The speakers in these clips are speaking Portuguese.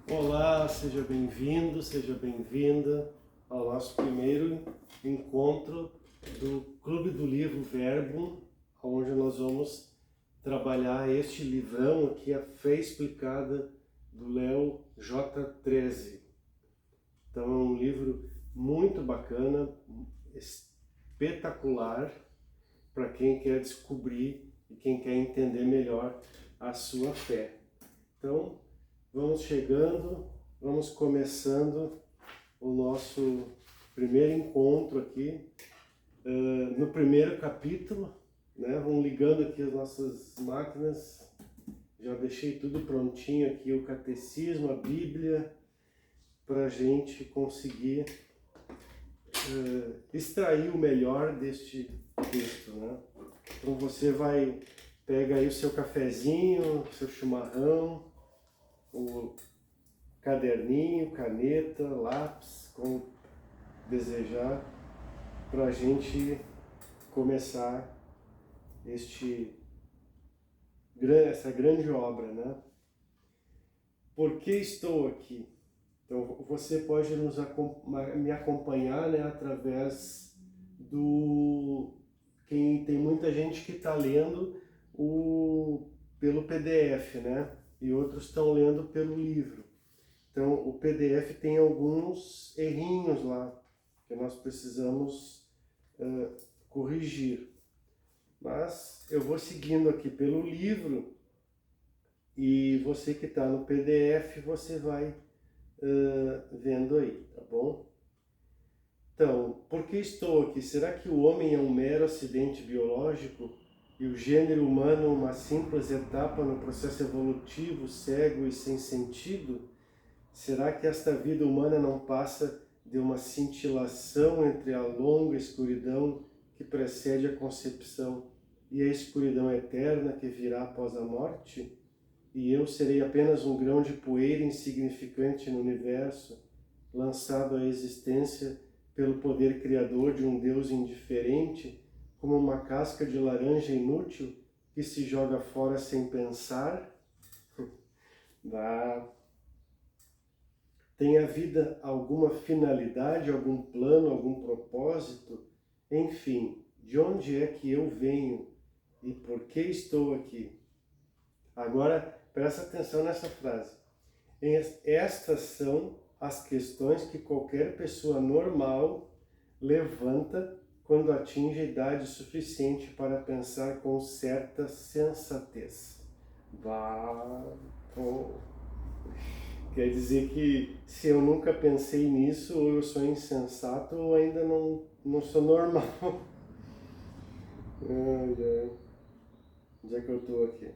Olá, seja bem-vindo, seja bem-vinda ao nosso primeiro encontro do Clube do Livro Verbo, onde nós vamos trabalhar este livrão aqui, A Fé Explicada, do Léo J. 13. Então é um livro muito bacana, espetacular, para quem quer descobrir e quem quer entender melhor a sua fé. Então, vamos chegando, vamos começando o nosso primeiro encontro aqui, no primeiro capítulo, né? Vamos ligando aqui as nossas máquinas, já deixei tudo prontinho aqui, o catecismo, a Bíblia, para a gente conseguir extrair o melhor deste texto, né? Então você pega aí o seu cafezinho, o seu chimarrão, o caderninho, caneta, lápis, como desejar, para a gente começar essa grande obra, né? Por que estou aqui? Então você pode me acompanhar, né, através tem muita gente que está lendo pelo PDF, né? E outros estão lendo pelo livro. Então, o PDF tem alguns errinhos lá que nós precisamos corrigir. Mas eu vou seguindo aqui pelo livro e você que está no PDF, você vai vendo aí, tá bom? Então, por que estou aqui? Será que o homem é um mero acidente biológico e o gênero humano uma simples etapa no processo evolutivo, cego e sem sentido? Será que esta vida humana não passa de uma cintilação entre a longa escuridão que precede a concepção e a escuridão eterna que virá após a morte? E eu serei apenas um grão de poeira insignificante no universo, lançado à existência pelo poder criador de um Deus indiferente, como uma casca de laranja inútil que se joga fora sem pensar? Tem a vida alguma finalidade, algum plano, algum propósito? Enfim, de onde é que eu venho e por que estou aqui? Agora, presta atenção nessa frase. Estas são as questões que qualquer pessoa normal levanta quando atinge a idade suficiente para pensar com certa sensatez. Quer dizer que se eu nunca pensei nisso, ou eu sou insensato, ou ainda não sou normal. Onde é que eu estou aqui?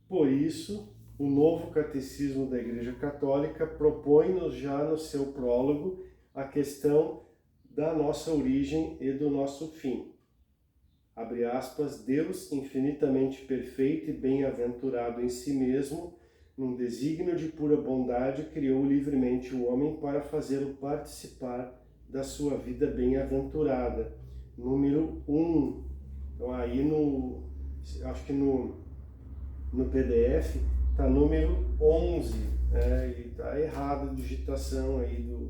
Por isso, o novo catecismo da Igreja Católica propõe-nos já no seu prólogo a questão da nossa origem e do nosso fim. Abre aspas, Deus infinitamente perfeito e bem-aventurado em si mesmo, num desígnio de pura bondade, criou livremente o homem para fazê-lo participar da sua vida bem-aventurada. Número 1. Então aí acho que no PDF está número 11, e está errado a digitação aí do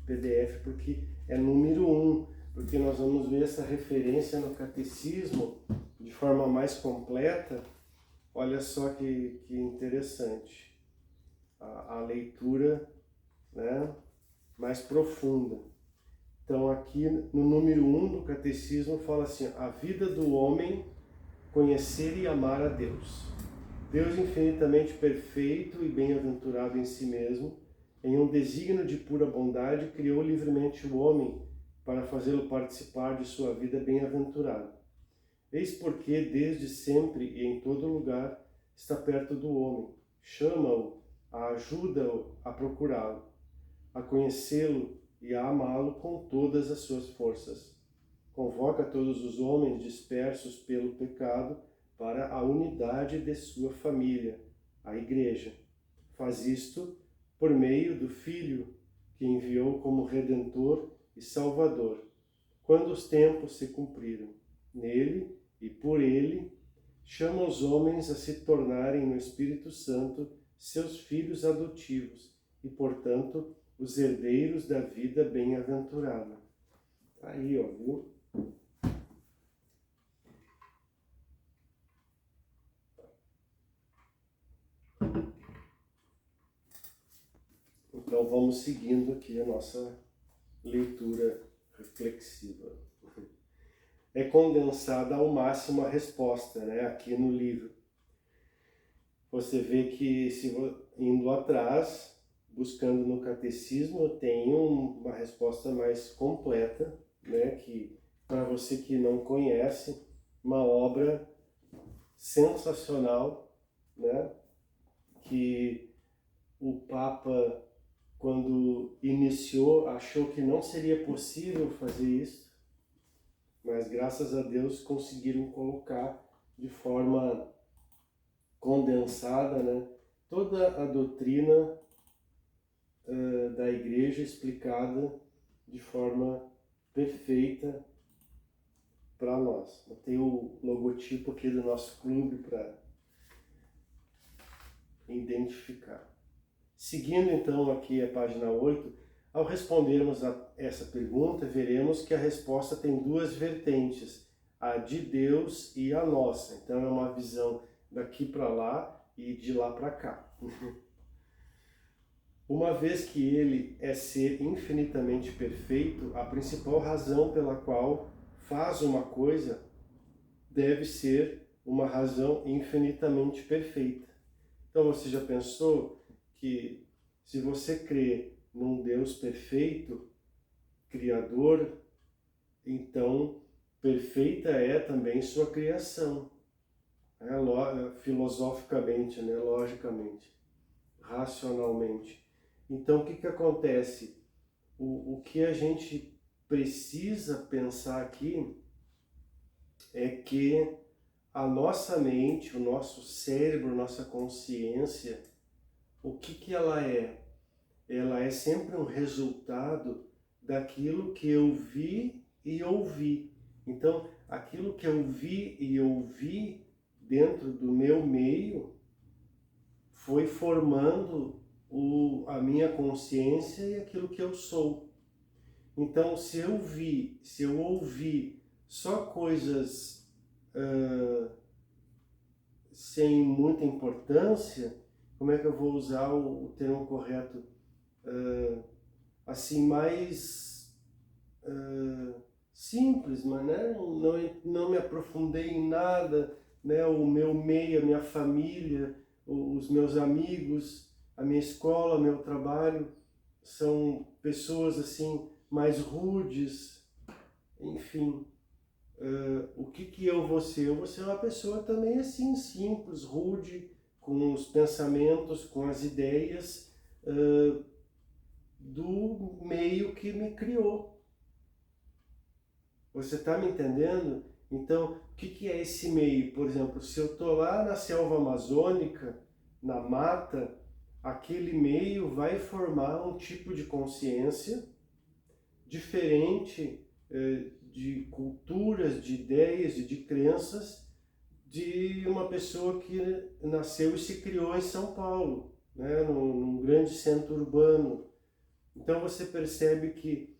PDF, porque é número 1, porque nós vamos ver essa referência no catecismo de forma mais completa. Olha só que interessante, a leitura, né, mais profunda. Então aqui no número 1 do catecismo fala assim, a vida do homem, conhecer e amar a Deus. Deus infinitamente perfeito e bem-aventurado em si mesmo, em um desígnio de pura bondade, criou livremente o homem para fazê-lo participar de sua vida bem-aventurada. Eis porque, desde sempre e em todo lugar, está perto do homem, chama-o, ajuda-o a procurá-lo, a conhecê-lo e a amá-lo com todas as suas forças. Convoca todos os homens dispersos pelo pecado para a unidade de sua família, a Igreja. Faz isto por meio do Filho que enviou como Redentor e Salvador, quando os tempos se cumpriram. Nele e por ele, chama os homens a se tornarem no Espírito Santo seus filhos adotivos e, portanto, os herdeiros da vida bem-aventurada. Aí, ó, viu? Então vamos seguindo aqui a nossa leitura reflexiva. É condensada ao máximo a resposta, né, aqui no livro. Você vê que, indo atrás, buscando no catecismo, tem uma resposta mais completa, né, que, para você que não conhece, uma obra sensacional, né, que o Papa, quando iniciou, achou que não seria possível fazer isso, mas graças a Deus conseguiram colocar de forma condensada, né, toda a doutrina da Igreja explicada de forma perfeita para nós. Tem o logotipo aqui do nosso clube para identificar. Seguindo então aqui a página 8, ao respondermos a essa pergunta, veremos que a resposta tem duas vertentes, a de Deus e a nossa. Então é uma visão daqui para lá e de lá para cá. Uma vez que ele é ser infinitamente perfeito, a principal razão pela qual faz uma coisa deve ser uma razão infinitamente perfeita. Então você já pensou que se você crê num Deus perfeito, criador, então perfeita é também sua criação, filosoficamente, né? Logicamente, racionalmente. Então o que acontece? O que a gente precisa pensar aqui é que a nossa mente, o nosso cérebro, nossa consciência, o que ela é? Ela é sempre um resultado daquilo que eu vi e ouvi. Então, aquilo que eu vi e ouvi dentro do meu meio foi formando a minha consciência e aquilo que eu sou. Então, se eu ouvi só coisas sem muita importância, como é que eu vou usar o termo correto? Assim, mais simples, mas né? Não me aprofundei em nada, né? O meu meio, a minha família, os meus amigos, a minha escola, meu trabalho, são pessoas assim mais rudes, enfim. O que eu vou ser? Eu vou ser uma pessoa também assim, simples, rude, com os pensamentos, com as ideias do meio que me criou. Você está me entendendo? Então, o que é esse meio? Por exemplo, se eu estou lá na selva amazônica, na mata, aquele meio vai formar um tipo de consciência diferente de culturas, de ideias e de crenças de uma pessoa que nasceu e se criou em São Paulo, né, num grande centro urbano. Então você percebe que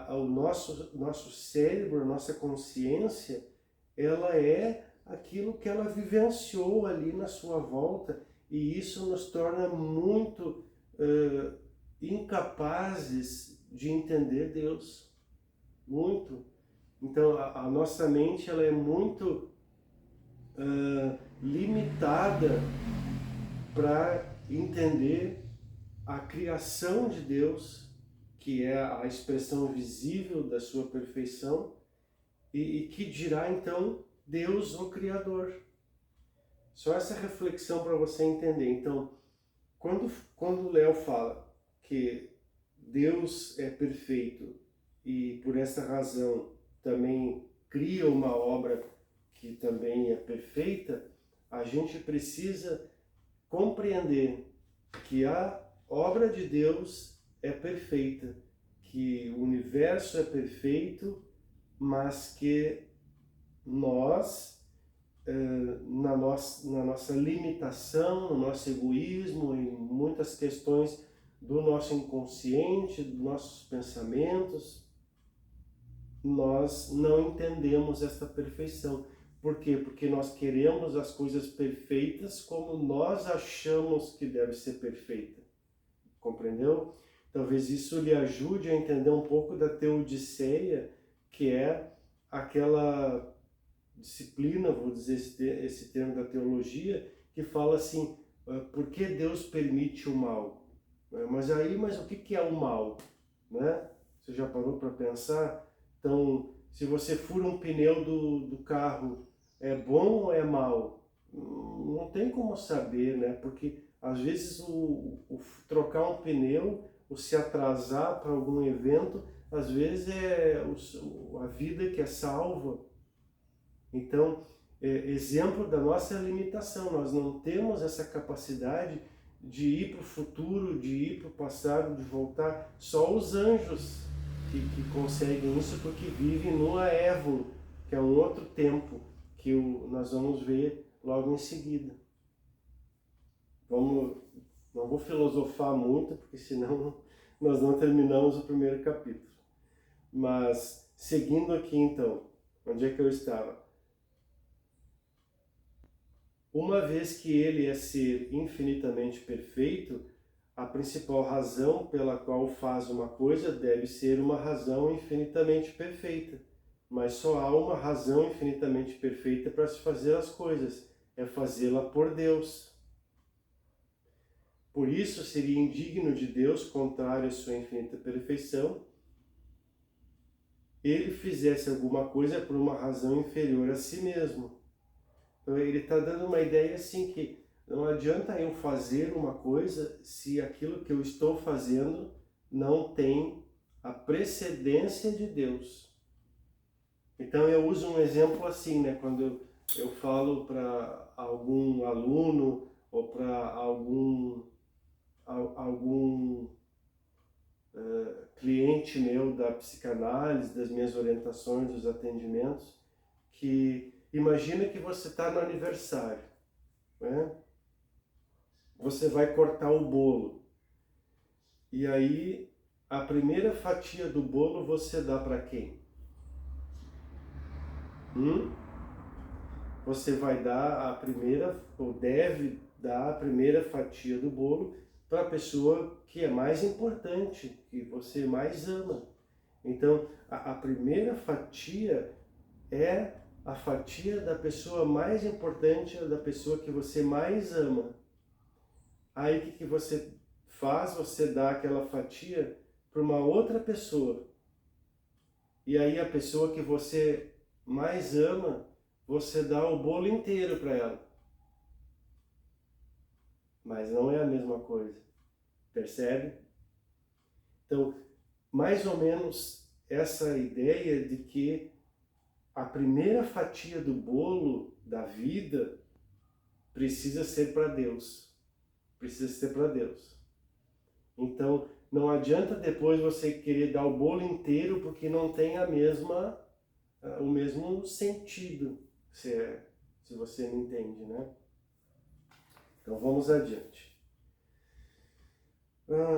o nosso cérebro, a nossa consciência, ela é aquilo que ela vivenciou ali na sua volta, e isso nos torna muito incapazes de entender Deus. Muito. Então a nossa mente ela é muito limitada para entender a criação de Deus, que é a expressão visível da sua perfeição, e que dirá então Deus, o Criador. Só essa reflexão para você entender. Então, quando o Léo fala que Deus é perfeito e por essa razão também cria uma obra que também é perfeita, a gente precisa compreender que a obra de Deus é perfeita, que o universo é perfeito, mas que nós na nossa limitação, no nosso egoísmo, em muitas questões do nosso inconsciente, dos nossos pensamentos, nós não entendemos esta perfeição. Por quê? Porque nós queremos as coisas perfeitas como nós achamos que deve ser perfeita. Compreendeu? Talvez isso lhe ajude a entender um pouco da teodiceia, que é aquela disciplina, vou dizer esse termo da teologia, que fala assim, por que Deus permite o mal? Mas o que é o mal? Né? Você já parou para pensar? Então, se você fura um pneu do carro, é bom ou é mal? Não tem como saber, né? Porque às vezes o trocar um pneu, ou se atrasar para algum evento, às vezes é a vida que é salva. Então, exemplo da nossa limitação, nós não temos essa capacidade de ir para o futuro, de ir para o passado, de voltar. Só os anjos que conseguem isso, porque vivem no Aévolo, que é um outro tempo que nós vamos ver logo em seguida. Não vou filosofar muito, porque senão nós não terminamos o primeiro capítulo. Mas, seguindo aqui então, onde é que eu estava? Uma vez que ele é ser infinitamente perfeito, a principal razão pela qual faz uma coisa deve ser uma razão infinitamente perfeita. Mas só há uma razão infinitamente perfeita para se fazer as coisas, é fazê-la por Deus. Por isso seria indigno de Deus, contrário à sua infinita perfeição, ele fizesse alguma coisa por uma razão inferior a si mesmo. Então ele está dando uma ideia assim que não adianta eu fazer uma coisa se aquilo que eu estou fazendo não tem a precedência de Deus. Então eu uso um exemplo assim, né? Quando eu falo para algum aluno ou para algum cliente meu da psicanálise, das minhas orientações, dos atendimentos, que imagina que você está no aniversário, né? Você vai cortar o bolo e aí a primeira fatia do bolo você dá para quem? Você vai dar a primeira, ou deve dar a primeira fatia do bolo para a pessoa que é mais importante, que você mais ama. Então, a primeira fatia é a fatia da pessoa mais importante, da pessoa que você mais ama. Aí o que você faz? Você dá aquela fatia para uma outra pessoa. E aí a pessoa que você mais ama, você dá o bolo inteiro para ela. Mas não é a mesma coisa. Percebe? Então, mais ou menos essa ideia de que a primeira fatia do bolo da vida precisa ser para Deus. Precisa ser para Deus. Então, não adianta depois você querer dar o bolo inteiro porque não tem o mesmo sentido, se você não entende, né? Então, vamos adiante.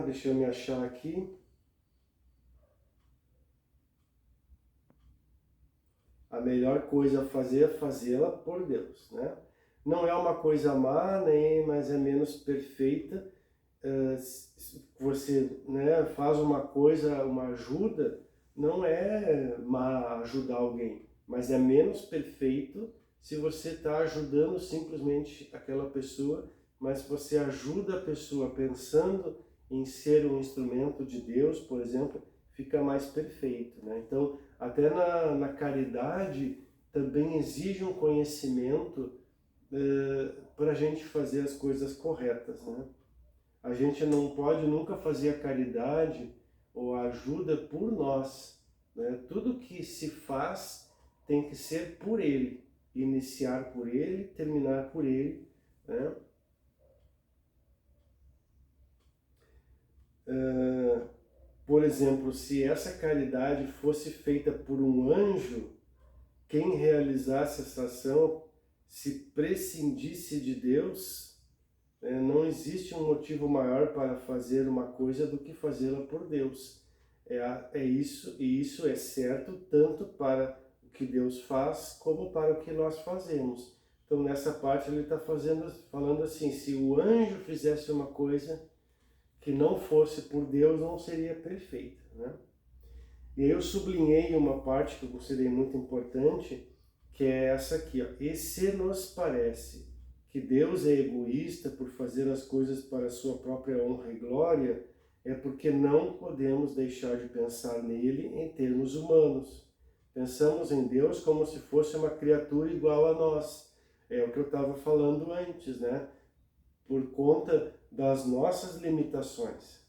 Deixa eu me achar aqui. A melhor coisa a fazer é fazê-la por Deus, né? Não é uma coisa má, mas é menos perfeita. Você, né, faz uma coisa, uma ajuda, não é má ajudar alguém, mas é menos perfeito se você está ajudando simplesmente aquela pessoa, mas você ajuda a pessoa pensando em ser um instrumento de Deus, por exemplo, fica mais perfeito, né? Então, até na caridade também exige um conhecimento para a gente fazer as coisas corretas, né? A gente não pode nunca fazer a caridade ou a ajuda por nós, né? Tudo que se faz tem que ser por Ele, iniciar por Ele, terminar por Ele, né? Por exemplo, se essa caridade fosse feita por um anjo, quem realizasse essa ação se prescindisse de Deus, não existe um motivo maior para fazer uma coisa do que fazê-la por Deus. É isso, e isso é certo tanto para o que Deus faz como para o que nós fazemos. Então nessa parte ele está falando assim, se o anjo fizesse uma coisa que não fosse por Deus, não seria perfeita, né? E aí eu sublinhei uma parte que eu considerei muito importante, que é essa aqui, ó. E se nos parece que Deus é egoísta por fazer as coisas para a sua própria honra e glória, é porque não podemos deixar de pensar nele em termos humanos. Pensamos em Deus como se fosse uma criatura igual a nós. É o que eu estava falando antes, né? Por conta das nossas limitações.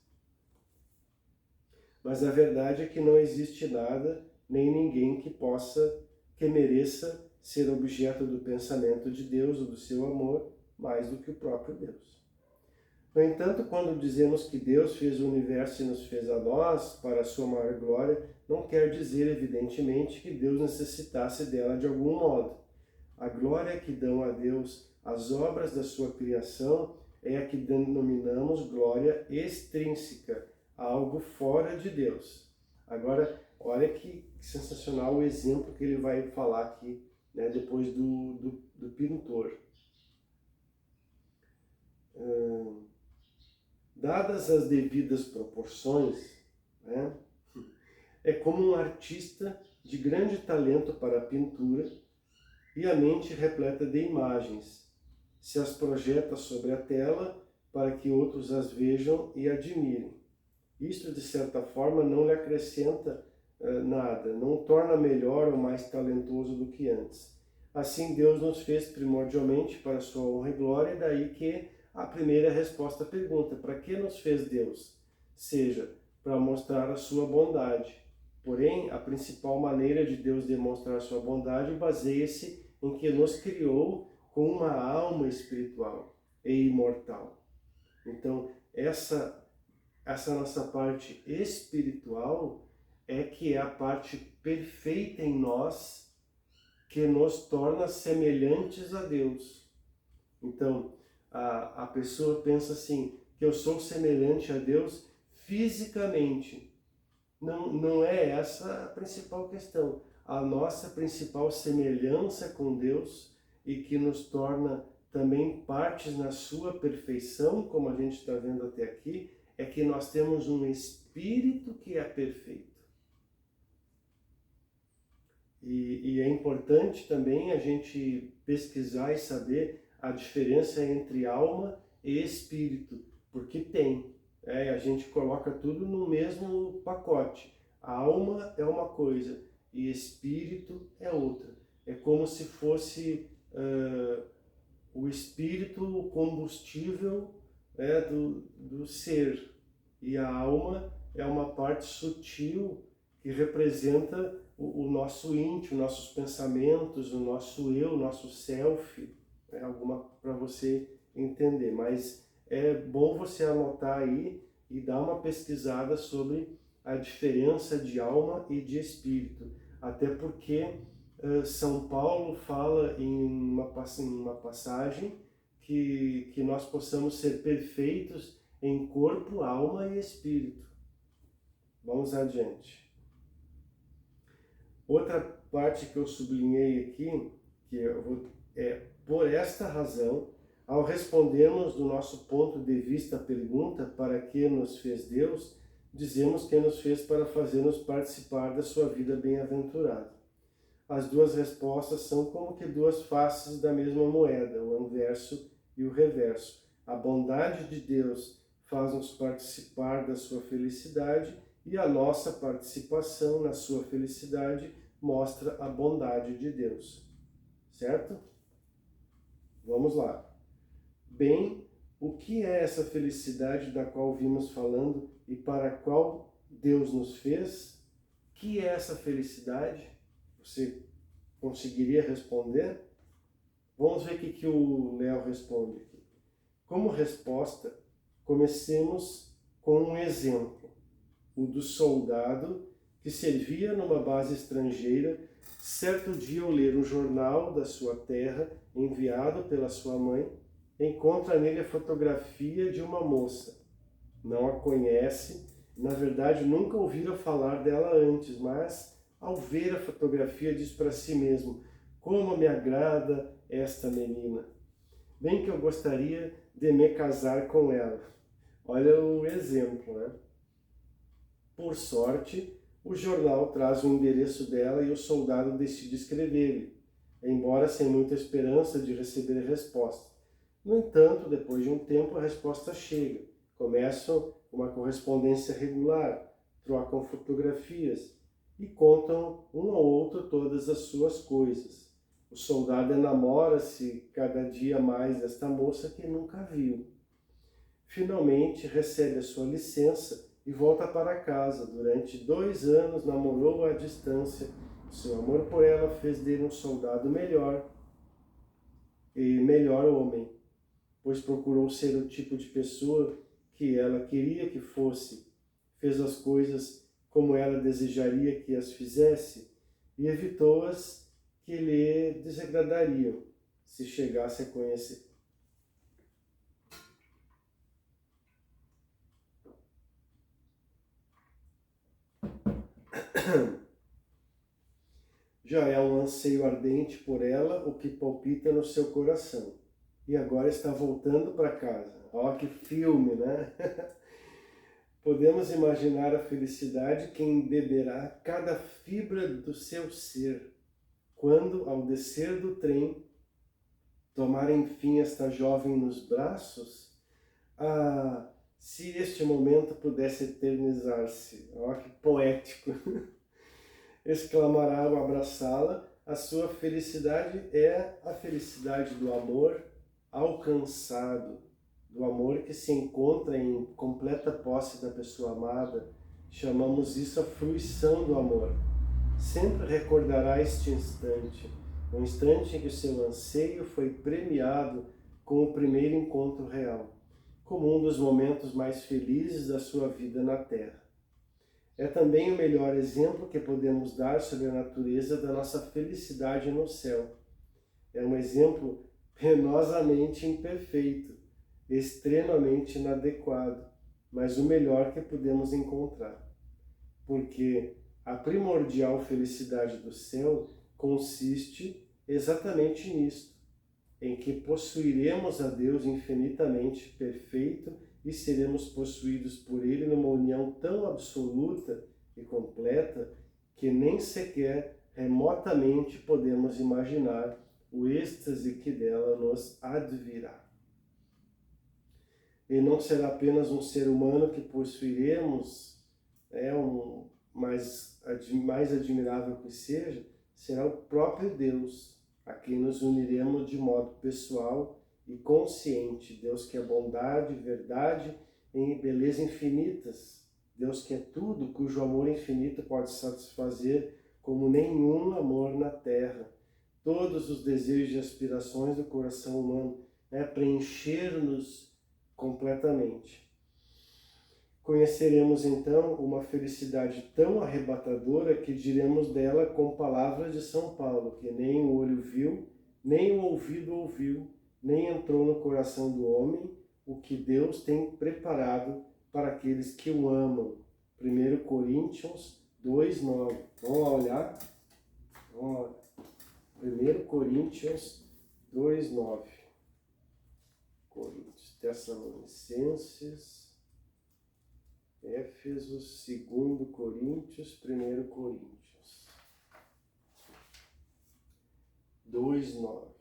Mas a verdade é que não existe nada, nem ninguém que mereça ser objeto do pensamento de Deus ou do seu amor, mais do que o próprio Deus. No entanto, quando dizemos que Deus fez o universo e nos fez a nós para a sua maior glória, não quer dizer, evidentemente, que Deus necessitasse dela de algum modo. A glória que dão a Deus as obras da sua criação é a que denominamos glória extrínseca, algo fora de Deus. Agora, olha que sensacional o exemplo que ele vai falar aqui, né, depois do pintor. Dadas as devidas proporções, né, é como um artista de grande talento para a pintura e a mente repleta de imagens, se as projeta sobre a tela para que outros as vejam e admirem. Isto, de certa forma, não lhe acrescenta nada, não o torna melhor ou mais talentoso do que antes. Assim, Deus nos fez primordialmente para a sua honra e glória, e daí que a primeira resposta à pergunta, para que nos fez Deus? Seja, para mostrar a sua bondade. Porém, a principal maneira de Deus demonstrar a sua bondade baseia-se em que nos criou com uma alma espiritual e imortal. Então, essa nossa parte espiritual é que é a parte perfeita em nós que nos torna semelhantes a Deus. Então, a pessoa pensa assim, que eu sou semelhante a Deus fisicamente. Não é essa a principal questão. A nossa principal semelhança com Deus e que nos torna também partes na sua perfeição, como a gente está vendo até aqui, é que nós temos um espírito que é perfeito. E é importante também a gente pesquisar e saber a diferença entre alma e espírito, porque tem. A gente coloca tudo no mesmo pacote. A alma é uma coisa e espírito é outra. É como se fosse o espírito, o combustível do ser. E a alma é uma parte sutil que representa o nosso íntimo, nossos pensamentos, o nosso eu, o nosso self. É alguma para você entender, mas é bom você anotar aí e dar uma pesquisada sobre a diferença de alma e de espírito, até porque São Paulo fala em uma passagem que nós possamos ser perfeitos em corpo, alma e espírito. Vamos adiante. Outra parte que eu sublinhei aqui, por esta razão, ao respondermos do nosso ponto de vista a pergunta para que nos fez Deus, dizemos que nos fez para fazer-nos participar da sua vida bem-aventurada. As duas respostas são como que duas faces da mesma moeda, o anverso e o reverso. A bondade de Deus faz-nos participar da sua felicidade e a nossa participação na sua felicidade mostra a bondade de Deus. Certo? Vamos lá. Bem, o que é essa felicidade da qual vimos falando e para a qual Deus nos fez? O que é essa felicidade? Você conseguiria responder? Vamos ver o que o Léo responde aqui. Como resposta, comecemos com um exemplo, o do soldado que servia numa base estrangeira Certo dia, ao ler um jornal da sua terra, enviado pela sua mãe, encontra nele a fotografia de uma moça. Não a conhece, na verdade nunca ouvira falar dela antes, mas ao ver a fotografia diz para si mesmo: como me agrada esta menina! Bem que eu gostaria de me casar com ela. Olha o exemplo, né? Por sorte, o jornal traz o endereço dela e o soldado decide escrever-lhe, embora sem muita esperança de receber resposta. No entanto, depois de um tempo, a resposta chega. Começam uma correspondência regular, trocam fotografias e contam um ao outro todas as suas coisas. O soldado enamora-se cada dia mais desta moça que nunca viu. Finalmente recebe a sua licença e volta para casa. Durante 2 anos namorou à distância. Seu amor por ela fez dele um soldado melhor e melhor homem, pois procurou ser o tipo de pessoa que ela queria que fosse. Fez as coisas como ela desejaria que as fizesse e evitou-as que lhe desagradariam se chegasse a conhecer. Já é um anseio ardente por ela o que palpita no seu coração. E agora está voltando para casa. Ó, que filme, né? Podemos imaginar a felicidade que embeberá cada fibra do seu ser, quando, ao descer do trem, tomar enfim esta jovem nos braços. Ah, se este momento pudesse eternizar-se. Ó, que poético! Exclamará ao abraçá-la, a sua felicidade é a felicidade do amor alcançado, do amor que se encontra em completa posse da pessoa amada. Chamamos isso a fruição do amor. Sempre recordará este instante, o instante em que o seu anseio foi premiado com o primeiro encontro real, como um dos momentos mais felizes da sua vida na Terra. É também o melhor exemplo que podemos dar sobre a natureza da nossa felicidade no céu. É um exemplo penosamente imperfeito, extremamente inadequado, mas o melhor que podemos encontrar. Porque a primordial felicidade do céu consiste exatamente nisto, em que possuiremos a Deus infinitamente perfeito e seremos possuídos por Ele numa união tão absoluta e completa que nem sequer remotamente podemos imaginar o êxtase que dela nos advirá. E não será apenas um ser humano que possuiremos, mais admirável que seja, será o próprio Deus, a quem nos uniremos de modo pessoal e consciente. Deus que é bondade, verdade e beleza infinitas. Deus que é tudo, cujo amor infinito pode satisfazer como nenhum amor na terra. Todos os desejos e aspirações do coração humano, preencher-nos completamente. Conheceremos então uma felicidade tão arrebatadora que diremos dela com palavras de São Paulo, que nem o olho viu, nem o ouvido ouviu, nem entrou no coração do homem o que Deus tem preparado para aqueles que o amam. 1 Coríntios 2:9. Vamos lá olhar? Vamos lá. 1 Coríntios 2:9. Coríntios, Tessalonicenses, Éfesos, 2 Coríntios, 1 Coríntios. 2:9.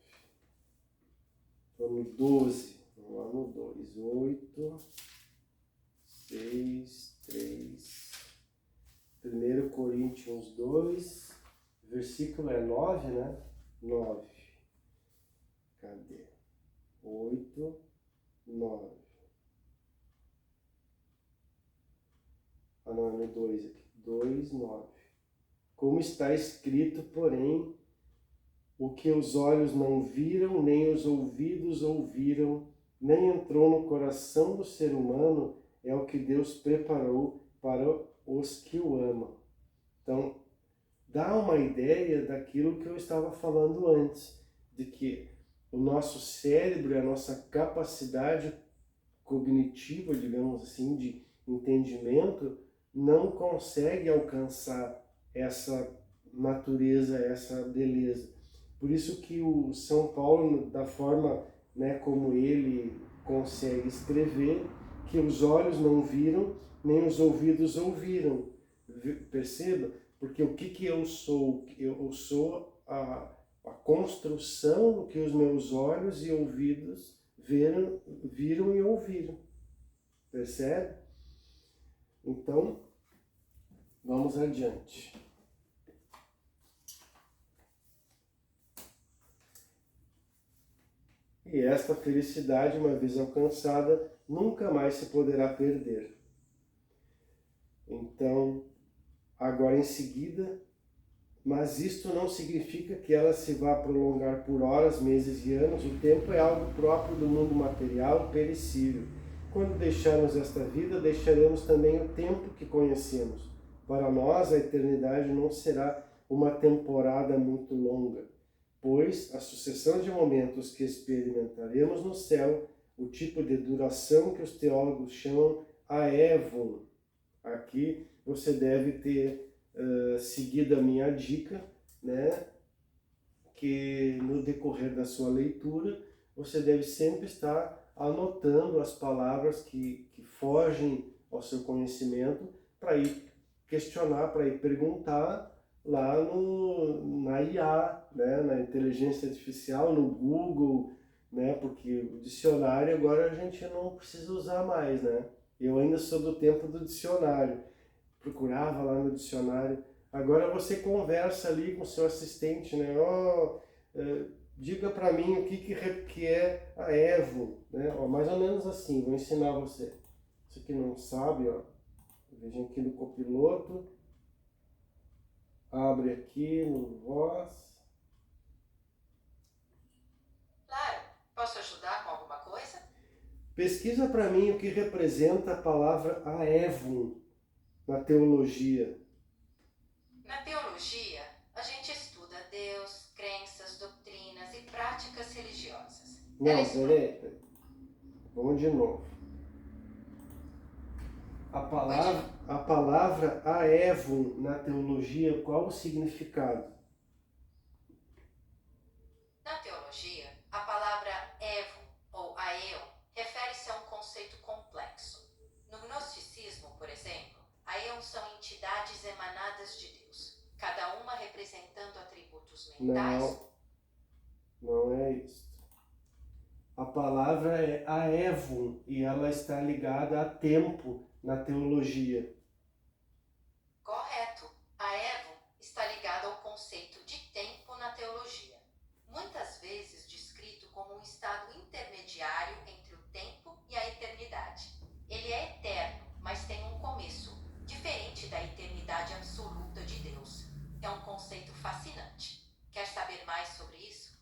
Estou no 12. Vamos lá no 2. 8, 6, 3. 1 Coríntios 2, versículo é 9, né? 9. Cadê? 8, 9. Ah, não, é no 2 aqui. 2, 9. Como está escrito, porém, o que os olhos não viram, nem os ouvidos ouviram, nem entrou no coração do ser humano, é o que Deus preparou para os que o amam. Então, dá uma ideia daquilo que eu estava falando antes, de que o nosso cérebro, a nossa capacidade cognitiva, digamos assim, de entendimento, não consegue alcançar essa natureza, essa beleza. Por isso que o São Paulo, da forma, né, como ele consegue escrever, que os olhos não viram, nem os ouvidos ouviram. Perceba? Porque o que eu sou? Eu sou a construção do que os meus olhos e ouvidos viram e ouviram. Percebe? Então, vamos adiante. E esta felicidade, uma vez alcançada, nunca mais se poderá perder. Então, agora em seguida, mas isto não significa que ela se vá prolongar por horas, meses e anos. O tempo é algo próprio do mundo material, perecível. Quando deixarmos esta vida, deixaremos também o tempo que conhecemos. Para nós, a eternidade não será uma temporada muito longa, pois a sucessão de momentos que experimentaremos no céu, o tipo de duração que os teólogos chamam aévon. Aqui você deve ter seguido a minha dica, né? Que no decorrer da sua leitura, você deve sempre estar anotando as palavras que fogem ao seu conhecimento, para ir questionar, para ir perguntar lá na IA, né, na inteligência artificial, no Google, né, porque o dicionário agora a gente não precisa usar mais, né? Eu ainda sou do tempo do dicionário, procurava lá no dicionário. Agora você conversa ali com o seu assistente, né? Diga para mim o que é a Evo, né? Mais ou menos assim, vou ensinar você. Você que não sabe, ó, veja aqui no copiloto. Abre aqui no Voz. Claro, posso ajudar com alguma coisa? Pesquisa para mim o que representa a palavra aevum na teologia. Na teologia, a gente estuda Deus, crenças, doutrinas e práticas religiosas. Não, peraí. Vamos de novo. A palavra aevum na teologia, qual o significado? Na teologia, a palavra evo ou aeon refere-se a um conceito complexo. No gnosticismo, por exemplo, aeon são entidades emanadas de Deus, cada uma representando atributos mentais. Não é isso. A palavra é aevum e ela está ligada a tempo na teologia. Correto. A evo está ligada ao conceito de tempo na teologia, muitas vezes descrito como um estado intermediário entre o tempo e a eternidade. Ele é eterno, mas tem um começo, diferente da eternidade absoluta de Deus. É um conceito fascinante. Quer saber mais sobre isso?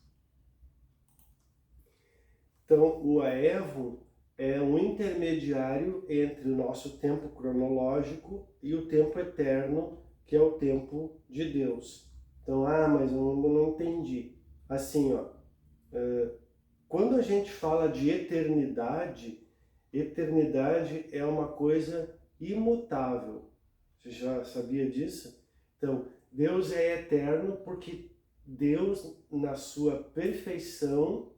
Então, o aevo é um intermediário entre o nosso tempo cronológico e o tempo eterno, que é o tempo de Deus. Então, mas eu não entendi. Assim, ó, quando a gente fala de eternidade, eternidade é uma coisa imutável. Você já sabia disso? Então, Deus é eterno porque Deus, na sua perfeição,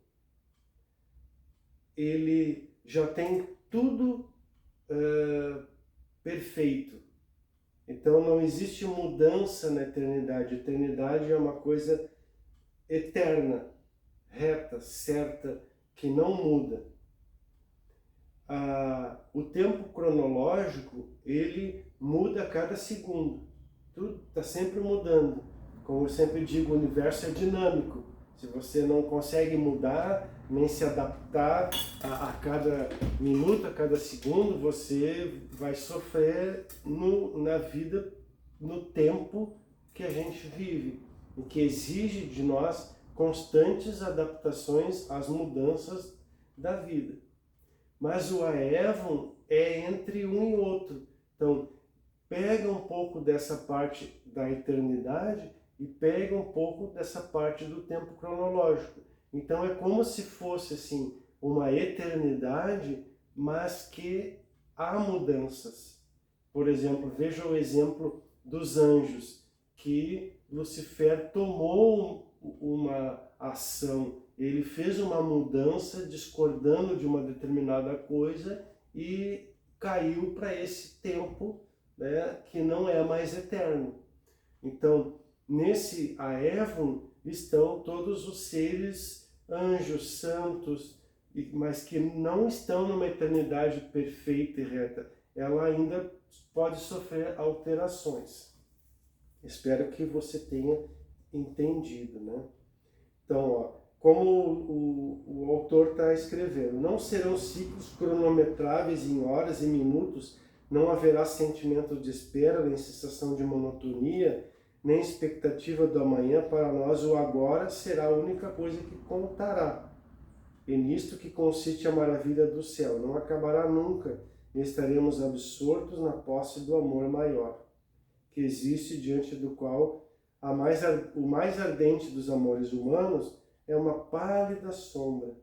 ele já tem tudo perfeito. Então não existe mudança na eternidade. A eternidade é uma coisa eterna, reta, certa, que não muda. O tempo cronológico, ele muda a cada segundo. Tudo está sempre mudando. Como eu sempre digo, o universo é dinâmico. Se você não consegue mudar, nem se adaptar a cada minuto, a cada segundo, você vai sofrer na vida, no tempo que a gente vive, o que exige de nós constantes adaptações às mudanças da vida. Mas o aevon é entre um e outro. Então, pega um pouco dessa parte da eternidade e pega um pouco dessa parte do tempo cronológico. Então é como se fosse assim uma eternidade, mas que há mudanças. Por exemplo, veja o exemplo dos anjos, que Lucifer tomou uma ação, ele fez uma mudança discordando de uma determinada coisa e caiu para esse tempo, né, que não é mais eterno. Então, nesse Aevon estão todos os seres, anjos, santos, mas que não estão numa eternidade perfeita e reta. Ela ainda pode sofrer alterações. Espero que você tenha entendido, né? Então, ó, como o autor está escrevendo, não serão ciclos cronometráveis em horas e minutos, não haverá sentimento de espera, nem sensação de monotonia, nem expectativa do amanhã. Para nós o agora será a única coisa que contará. E nisto que consiste a maravilha do céu, não acabará nunca, e estaremos absortos na posse do amor maior, que existe, diante do qual o mais ardente dos amores humanos é uma pálida sombra,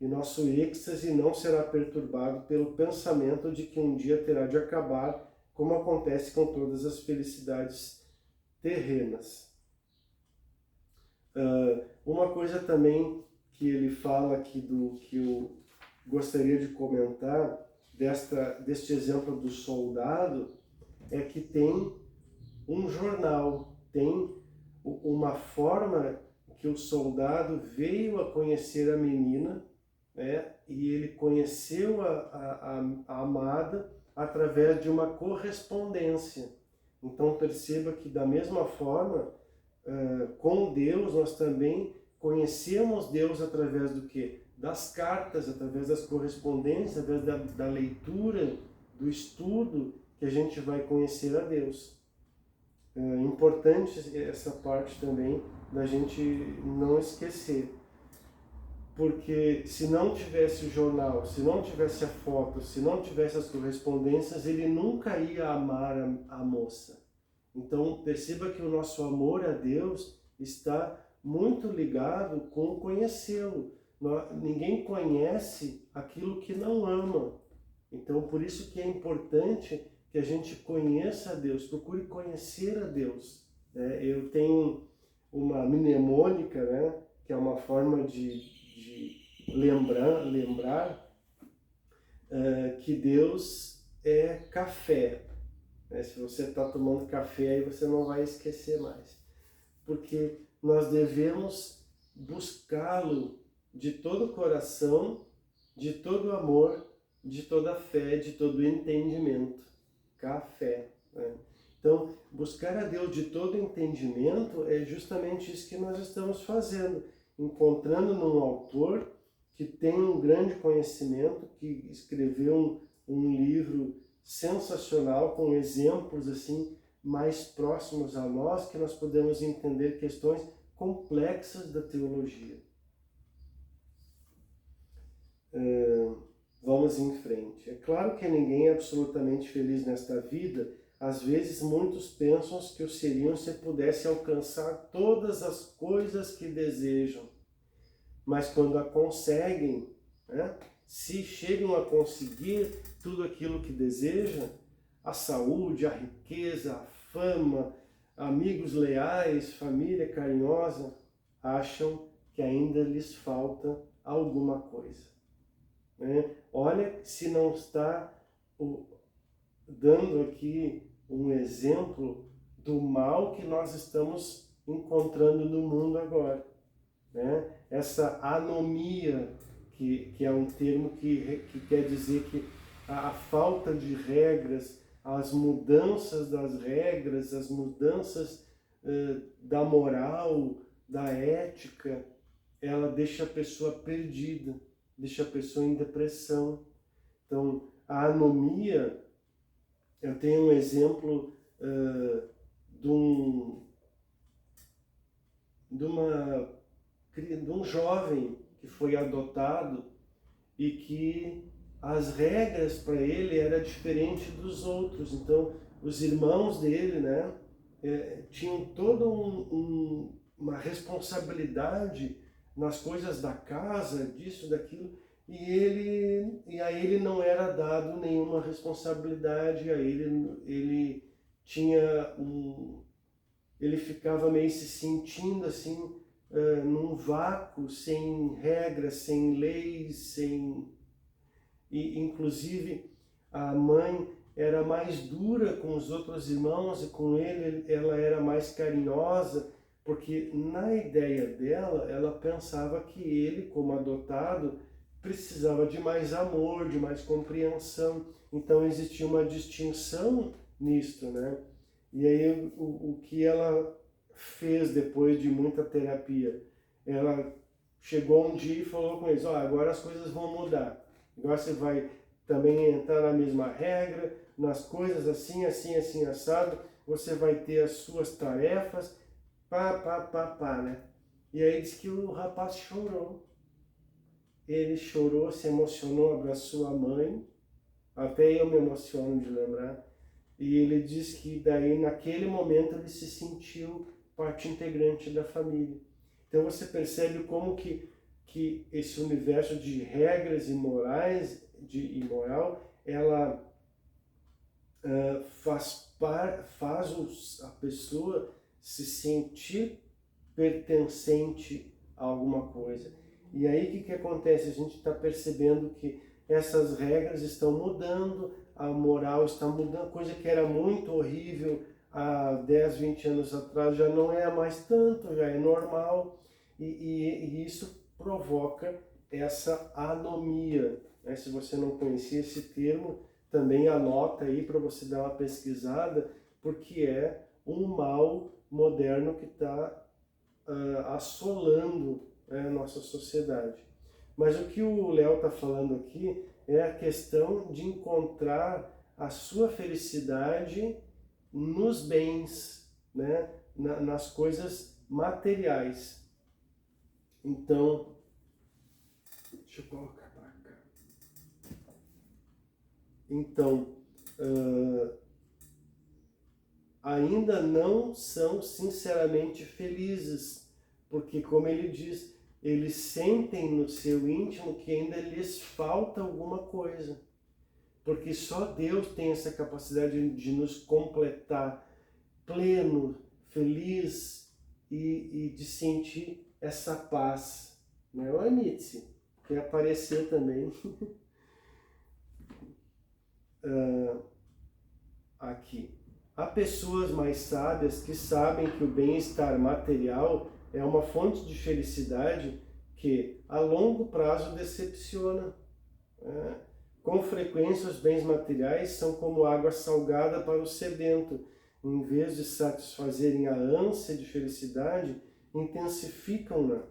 e nosso êxtase não será perturbado pelo pensamento de que um dia terá de acabar, como acontece com todas as felicidades terrenas. Uma coisa também que ele fala aqui, que eu gostaria de comentar, deste exemplo do soldado, é que tem um jornal, tem uma forma que o soldado veio a conhecer a menina, né, e ele conheceu a amada através de uma correspondência. Então perceba que da mesma forma, com Deus, nós também conhecemos Deus através do quê? Das cartas, através das correspondências, através da leitura, do estudo, que a gente vai conhecer a Deus. É importante essa parte também da gente não esquecer. Porque se não tivesse o jornal, se não tivesse a foto, se não tivesse as correspondências, ele nunca ia amar a moça. Então perceba que o nosso amor a Deus está muito ligado com conhecê-lo. Ninguém conhece aquilo que não ama. Então por isso que é importante que a gente conheça a Deus, procure conhecer a Deus. Eu tenho uma mnemônica, né, que é uma forma de lembrar que Deus é café. Se você está tomando café, aí você não vai esquecer mais. Porque nós devemos buscá-lo de todo o coração, de todo o amor, de toda a fé, de todo o entendimento. Café. Então, buscar a Deus de todo o entendimento é justamente isso que nós estamos fazendo. Encontrando num autor que tem um grande conhecimento, que escreveu um livro sensacional, com exemplos assim mais próximos a nós, que nós podemos entender questões complexas da teologia. Vamos em frente. É claro que ninguém é absolutamente feliz nesta vida. Às vezes muitos pensam que o seriam se pudesse alcançar todas as coisas que desejam. Mas quando a conseguem, né, se chegam a conseguir tudo aquilo que desejam, a saúde, a riqueza, a fama, amigos leais, família carinhosa, acham que ainda lhes falta alguma coisa. Olha se não está dando aqui um exemplo do mal que nós estamos encontrando no mundo agora. Essa anomia, que é um termo que quer dizer que a falta de regras, as mudanças das regras, as mudanças da moral, da ética, ela deixa a pessoa perdida, deixa a pessoa em depressão. Então, a anomia, eu tenho um exemplo de um jovem que foi adotado e que as regras para ele eram diferentes dos outros. Então, os irmãos dele, né, tinham toda uma responsabilidade nas coisas da casa, disso, daquilo, e a ele não era dado nenhuma responsabilidade, ele tinha ele ficava meio se sentindo assim, num vácuo, sem regras, sem leis, e inclusive a mãe era mais dura com os outros irmãos e com ele ela era mais carinhosa, porque na ideia dela, ela pensava que ele, como adotado, precisava de mais amor, de mais compreensão. Então existia uma distinção nisto, né? E aí o que ela fez depois de muita terapia? Ela chegou um dia e falou com eles, agora as coisas vão mudar. Agora você vai também entrar na mesma regra, nas coisas assim, assim, assim, assado. Você vai ter as suas tarefas, né? E aí diz que o rapaz chorou. Ele chorou, se emocionou, abraçou a mãe. Até eu me emociono de lembrar. E ele diz que daí, naquele momento, ele se sentiu parte integrante da família. Então você percebe como que esse universo de regras e morais, e moral, ela faz a pessoa se sentir pertencente a alguma coisa. E aí o que acontece? A gente está percebendo que essas regras estão mudando, a moral está mudando, coisa que era muito horrível há 10, 20 anos atrás, já não é mais tanto, já é normal, e isso provoca essa anomia. Né? Se você não conhecia esse termo, também anota aí para você dar uma pesquisada, porque é um mal moderno que está assolando a nossa sociedade. Mas o que o Léo está falando aqui é a questão de encontrar a sua felicidade nos bens, né? Nas coisas materiais. Então, deixa eu colocar para cá. Então, ainda não são sinceramente felizes, porque, como ele diz, eles sentem no seu íntimo que ainda lhes falta alguma coisa. Porque só Deus tem essa capacidade de nos completar pleno, feliz e de sentir essa paz. Não é o Nietzsche, que apareceu também aqui. Há pessoas mais sábias que sabem que o bem-estar material é uma fonte de felicidade que, a longo prazo, decepciona. Com frequência, os bens materiais são como água salgada para o sedento. Em vez de satisfazerem a ânsia de felicidade, intensificam-na.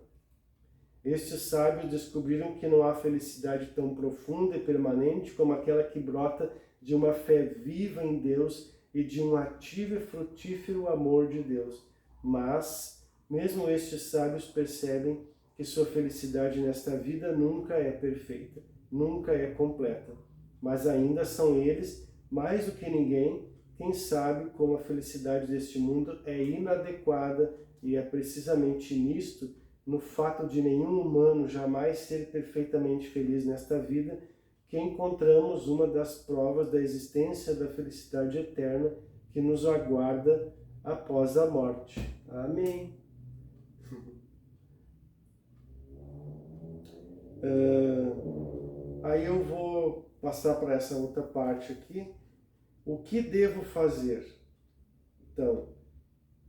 Estes sábios descobriram que não há felicidade tão profunda e permanente como aquela que brota de uma fé viva em Deus e de um ativo e frutífero amor de Deus. Mas, mesmo estes sábios percebem que sua felicidade nesta vida nunca é perfeita, nunca é completa. Mas ainda são eles, mais do que ninguém, quem sabe como a felicidade deste mundo é inadequada, e é precisamente nisto, no fato de nenhum humano jamais ser perfeitamente feliz nesta vida, que encontramos uma das provas da existência da felicidade eterna que nos aguarda após a morte. Amém. Aí eu vou passar para essa outra parte aqui. O que devo fazer? Então,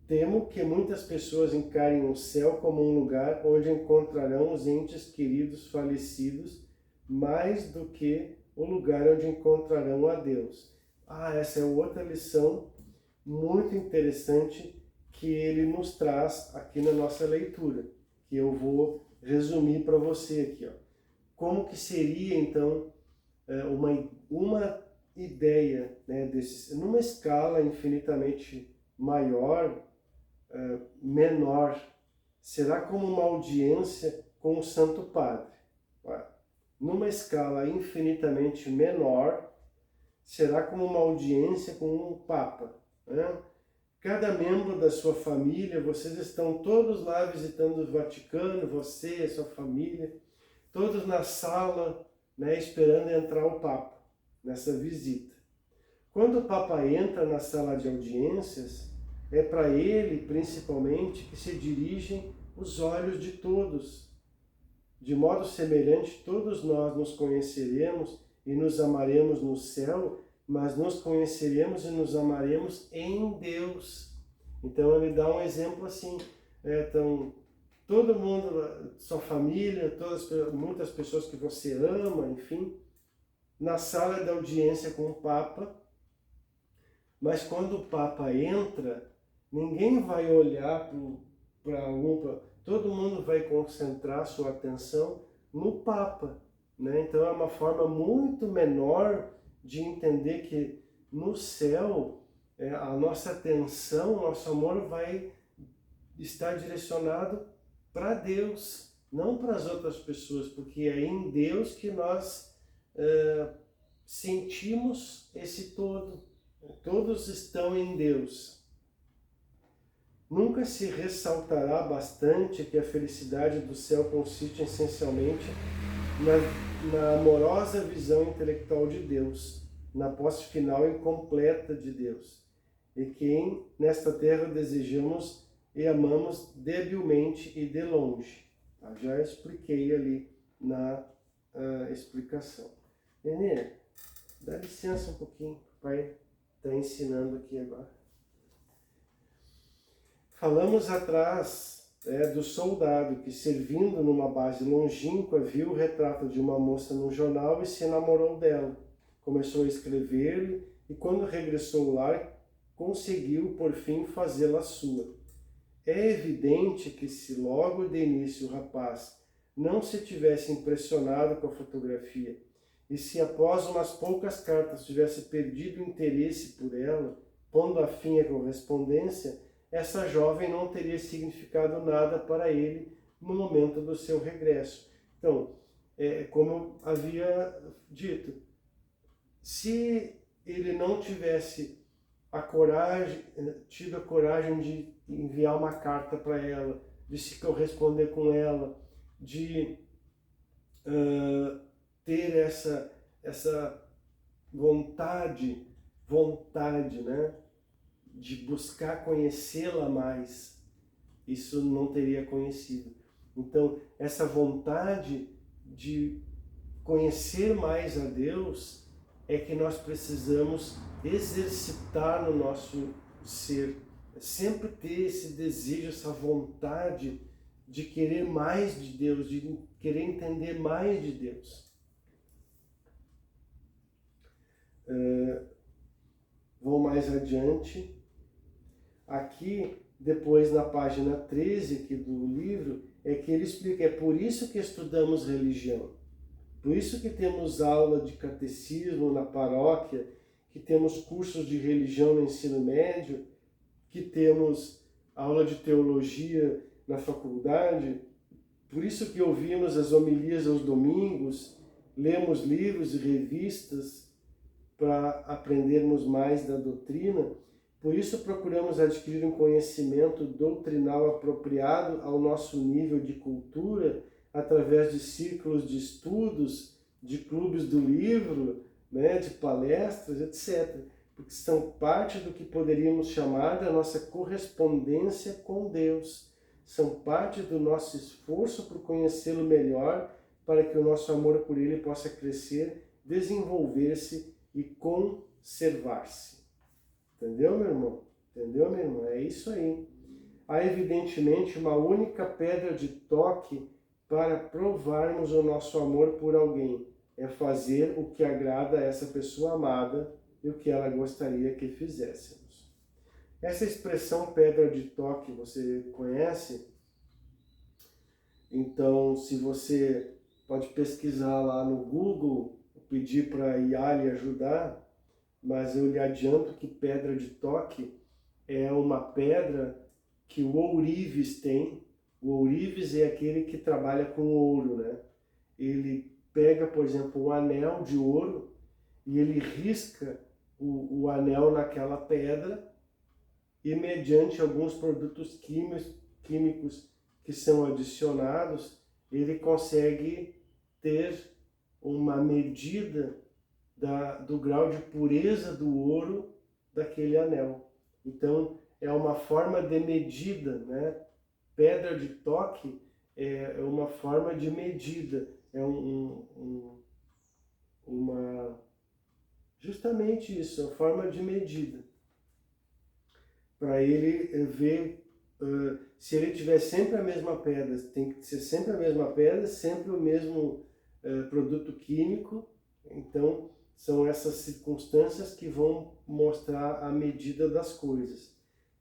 temo que muitas pessoas encarem o céu como um lugar onde encontrarão os entes queridos falecidos, mais do que o lugar onde encontrarão a Deus. Essa é outra lição muito interessante que ele nos traz aqui na nossa leitura, que eu vou resumir para você aqui. Como que seria, então, uma ideia, né, numa escala infinitamente maior, menor, será como uma audiência com o Santo Padre. Numa escala infinitamente menor, será como uma audiência com um Papa, né? Cada membro da sua família, vocês estão todos lá visitando o Vaticano, você, a sua família, todos na sala, né, esperando entrar o Papa, nessa visita. Quando o Papa entra na sala de audiências, é para ele, principalmente, que se dirigem os olhos de todos. De modo semelhante, todos nós nos conheceremos e nos amaremos no céu, mas nos conheceremos e nos amaremos em Deus. Então ele dá um exemplo assim, então, todo mundo, sua família, muitas pessoas que você ama, enfim, na sala da audiência com o Papa, mas quando o Papa entra, ninguém vai olhar para todo mundo vai concentrar sua atenção no Papa, né? Então é uma forma muito menor de entender que no céu a nossa atenção, o nosso amor vai estar direcionado para Deus, não para as outras pessoas, porque é em Deus que nós sentimos esse todo. Todos estão em Deus. Nunca se ressaltará bastante que a felicidade do céu consiste essencialmente na amorosa visão intelectual de Deus, na posse final e completa de Deus, e que nesta terra desejamos e amamos debilmente e de longe. Já expliquei ali na explicação. Nenê, dá licença um pouquinho, o pai está ensinando aqui agora. Falamos atrás do soldado que, servindo numa base longínqua, viu o retrato de uma moça no jornal e se enamorou dela. Começou a escrever-lhe e, quando regressou ao lar, conseguiu, por fim, fazê-la sua. É evidente que, se logo de início o rapaz não se tivesse impressionado com a fotografia e se após umas poucas cartas tivesse perdido o interesse por ela, pondo a fim à correspondência, essa jovem não teria significado nada para ele no momento do seu regresso. Então, como eu havia dito, se ele não tivesse tido a coragem de enviar uma carta para ela, de se corresponder com ela, de ter essa vontade, né, de buscar conhecê-la mais, isso não teria conhecido. Então, essa vontade de conhecer mais a Deus é que nós precisamos exercitar no nosso ser. Sempre ter esse desejo, essa vontade de querer mais de Deus, de querer entender mais de Deus. Vou mais adiante. Aqui, depois na página 13 aqui do livro, é que ele explica, é por isso que estudamos religião. Por isso que temos aula de catecismo na paróquia, que temos cursos de religião no ensino médio, que temos aula de teologia na faculdade. Por isso que ouvimos as homilias aos domingos, lemos livros e revistas para aprendermos mais da doutrina. Por isso procuramos adquirir um conhecimento doutrinal apropriado ao nosso nível de cultura, através de círculos de estudos, de clubes do livro, né, de palestras, etc. Porque são parte do que poderíamos chamar da nossa correspondência com Deus. São parte do nosso esforço por conhecê-lo melhor, para que o nosso amor por ele possa crescer, desenvolver-se e conservar-se. Entendeu, meu irmão? Entendeu, minha irmã? É isso aí. Há evidentemente uma única pedra de toque para provarmos o nosso amor por alguém. É fazer o que agrada a essa pessoa amada e o que ela gostaria que fizéssemos. Essa expressão pedra de toque você conhece? Então, se você pode pesquisar lá no Google, pedir para a IA lhe ajudar, mas eu lhe adianto que pedra de toque é uma pedra que o ourives tem. O ourives é aquele que trabalha com ouro, né? Ele pega, por exemplo, um anel de ouro e ele risca o anel naquela pedra e mediante alguns produtos químicos que são adicionados, ele consegue ter uma medida do grau de pureza do ouro daquele anel. Então, é uma forma de medida, né? Pedra de toque é uma forma de medida, é justamente isso, é uma forma de medida. Para ele ver, se ele tiver sempre a mesma pedra, tem que ser sempre a mesma pedra, sempre o mesmo produto químico. Então, são essas circunstâncias que vão mostrar a medida das coisas.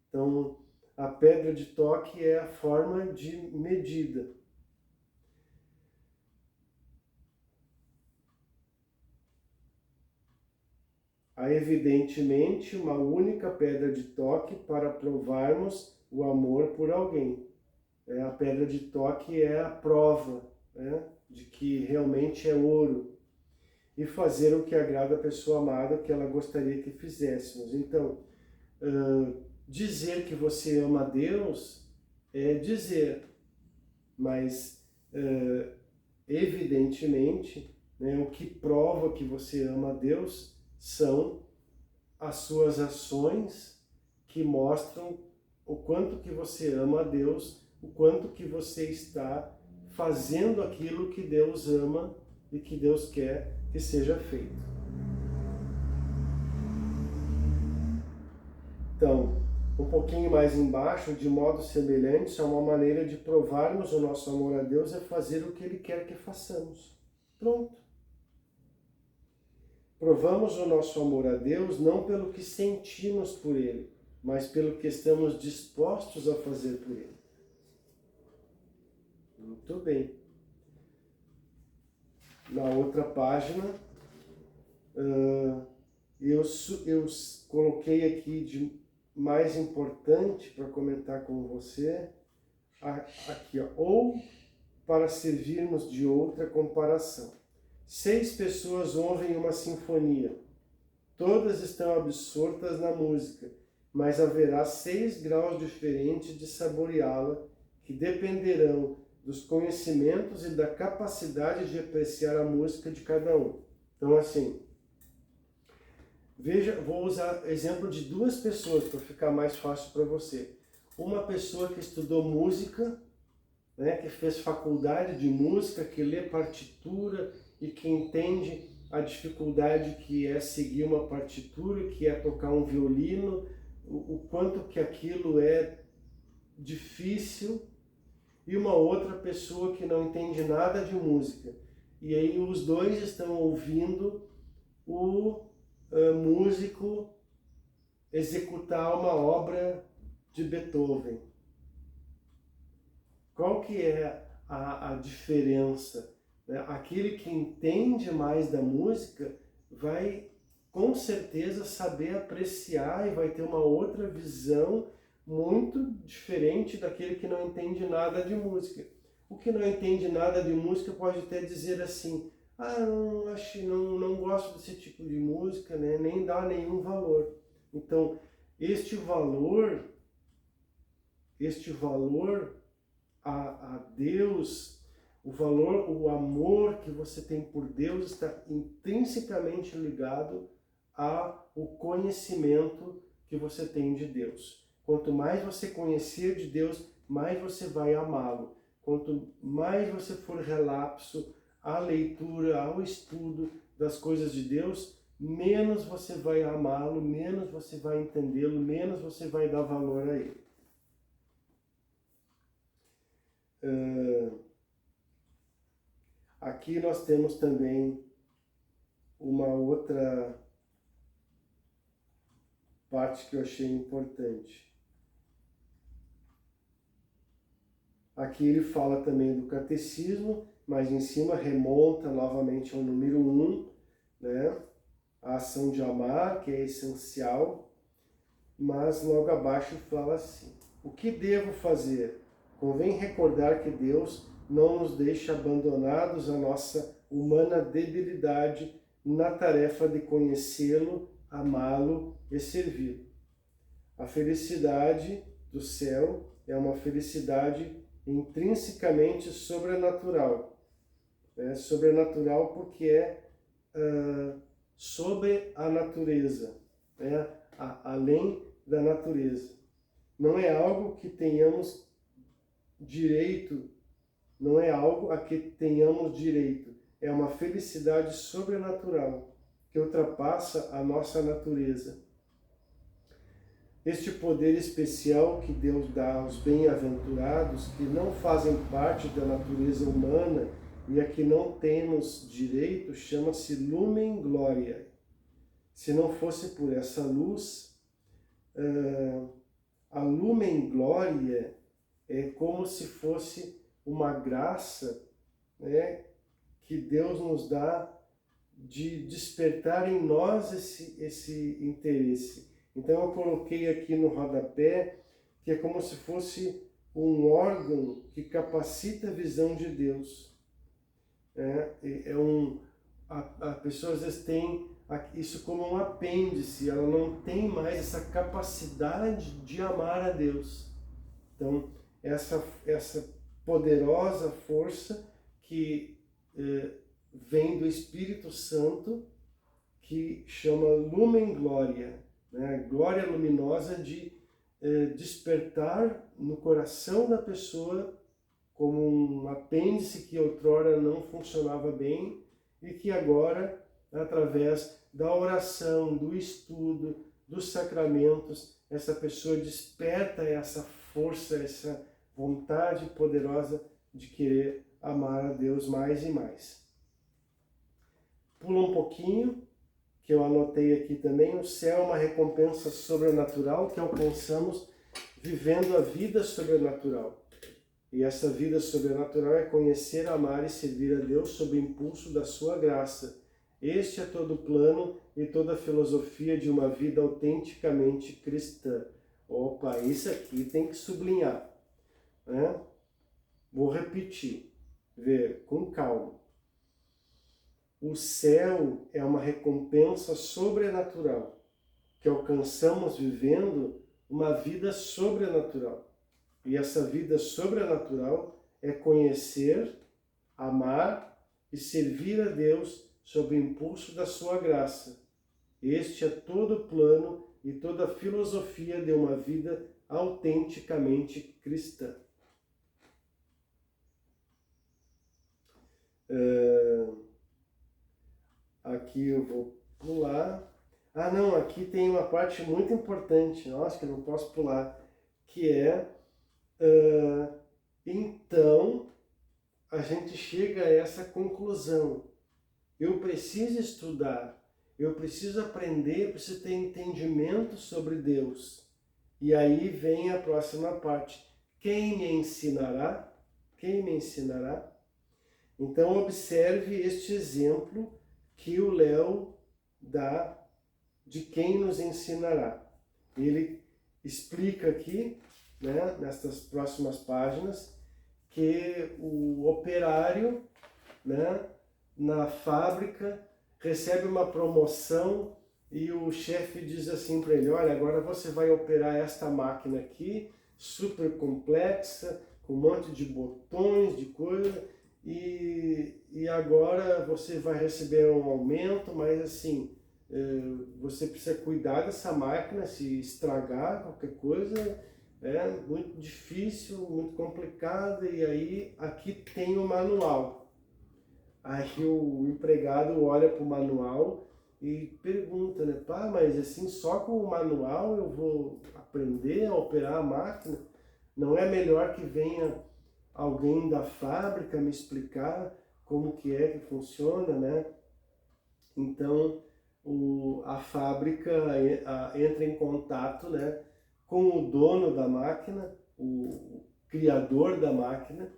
Então, a pedra de toque é a forma de medida. Há evidentemente uma única pedra de toque para provarmos o amor por alguém. A pedra de toque é a prova, né, de que realmente é ouro. E fazer o que agrada a pessoa amada, que ela gostaria que fizéssemos. Então, dizer que você ama a Deus é dizer, mas evidentemente, né, o que prova que você ama a Deus são as suas ações que mostram o quanto que você ama a Deus, o quanto que você está fazendo aquilo que Deus ama e que Deus quer que seja feito. Então, um pouquinho mais embaixo, de modo semelhante, é uma maneira de provarmos o nosso amor a Deus é fazer o que Ele quer que façamos. Pronto. Provamos o nosso amor a Deus não pelo que sentimos por Ele, mas pelo que estamos dispostos a fazer por Ele. Muito bem. Na outra página, eu coloquei aqui de mais importante para comentar com você, aqui, ó, ou para servirmos de outra comparação. 6 pessoas ouvem uma sinfonia. Todas estão absortas na música, mas haverá 6 graus diferentes de saboreá-la, que dependerão dos conhecimentos e da capacidade de apreciar a música de cada um. Então, assim, veja, vou usar exemplo de 2 pessoas para ficar mais fácil para você. Uma pessoa que estudou música, né, que fez faculdade de música, que lê partitura e que entende a dificuldade que é seguir uma partitura, que é tocar um violino, o quanto que aquilo é difícil, e uma outra pessoa que não entende nada de música. E aí os dois estão ouvindo o músico executar uma obra de Beethoven. Qual que é a diferença? Aquele que entende mais da música vai com certeza saber apreciar e vai ter uma outra visão muito diferente daquele que não entende nada de música. O que não entende nada de música pode até dizer assim, não gosto desse tipo de música, né? Nem dá nenhum valor. Então, este valor a Deus, o amor que você tem por Deus está intrinsecamente ligado ao conhecimento que você tem de Deus. Quanto mais você conhecer de Deus, mais você vai amá-lo. Quanto mais você for relapso à leitura, ao estudo das coisas de Deus, menos você vai amá-lo, menos você vai entendê-lo, menos você vai dar valor a ele. Aqui nós temos também uma outra parte que eu achei importante. Aqui ele fala também do catecismo, mas em cima remonta novamente ao número 1, né? A ação de amar, que é essencial, mas logo abaixo fala assim: o que devo fazer? Convém recordar que Deus não nos deixa abandonados à nossa humana debilidade, na tarefa de conhecê-lo, amá-lo e servi-lo. A felicidade do céu é uma felicidade intrinsecamente sobrenatural. É sobrenatural porque é sobre a natureza, além da natureza. Não é algo que tenhamos direito, não é algo a que tenhamos direito. É uma felicidade sobrenatural que ultrapassa a nossa natureza. Este poder especial que Deus dá aos bem-aventurados que não fazem parte da natureza humana e a que não temos direito chama-se Lumen Gloria. Se não fosse por essa luz, a Lumen Gloria é como se fosse uma graça, né, que Deus nos dá de despertar em nós esse interesse. Então eu coloquei aqui no rodapé que é como se fosse um órgão que capacita a visão de Deus. A pessoa às vezes tem isso como um apêndice, ela não tem mais essa capacidade de amar a Deus. Então, essa poderosa força que vem do Espírito Santo, que chama Lumen Gloria, né? Glória luminosa de despertar no coração da pessoa como um apêndice que outrora não funcionava bem e que agora, através da oração, do estudo, dos sacramentos, essa pessoa desperta essa força, essa vontade poderosa de querer amar a Deus mais e mais. Pula um pouquinho, que eu anotei aqui também, o céu é uma recompensa sobrenatural que alcançamos vivendo a vida sobrenatural. E essa vida sobrenatural é conhecer, amar e servir a Deus sob o impulso da sua graça. Este é todo o plano e toda a filosofia de uma vida autenticamente cristã. Opa, isso aqui tem que sublinhar, né? Vou repetir, ver com calma. O céu é uma recompensa sobrenatural que alcançamos vivendo uma vida sobrenatural. E essa vida sobrenatural é conhecer, amar e servir a Deus sob o impulso da sua graça. Este é todo o plano e toda a filosofia de uma vida autenticamente cristã. Aqui eu vou pular. Ah não, aqui tem uma parte muito importante, nossa, que eu não posso pular, que é então a gente chega a essa conclusão. Eu preciso estudar, eu preciso aprender, eu preciso ter entendimento sobre Deus. E aí vem a próxima parte. Quem me ensinará? Quem me ensinará? Então observe este exemplo que o Léo dá de quem nos ensinará. Ele explica aqui, né, nestas próximas páginas, que o operário, né, na fábrica recebe uma promoção e o chefe diz assim para ele: olha, agora você vai operar esta máquina aqui, super complexa, com um monte de botões, de coisa, e agora você vai receber um aumento, mas assim, você precisa cuidar dessa máquina, se estragar qualquer coisa, é muito difícil, muito complicado, e aí aqui tem o manual. Aí o empregado olha para o manual e pergunta, né, pá, mas assim, só com o manual eu vou aprender a operar a máquina? Não é melhor que venha alguém da fábrica me explicar como que é que funciona, né? Então, a fábrica entra em contato, né, com o dono da máquina, o criador da máquina,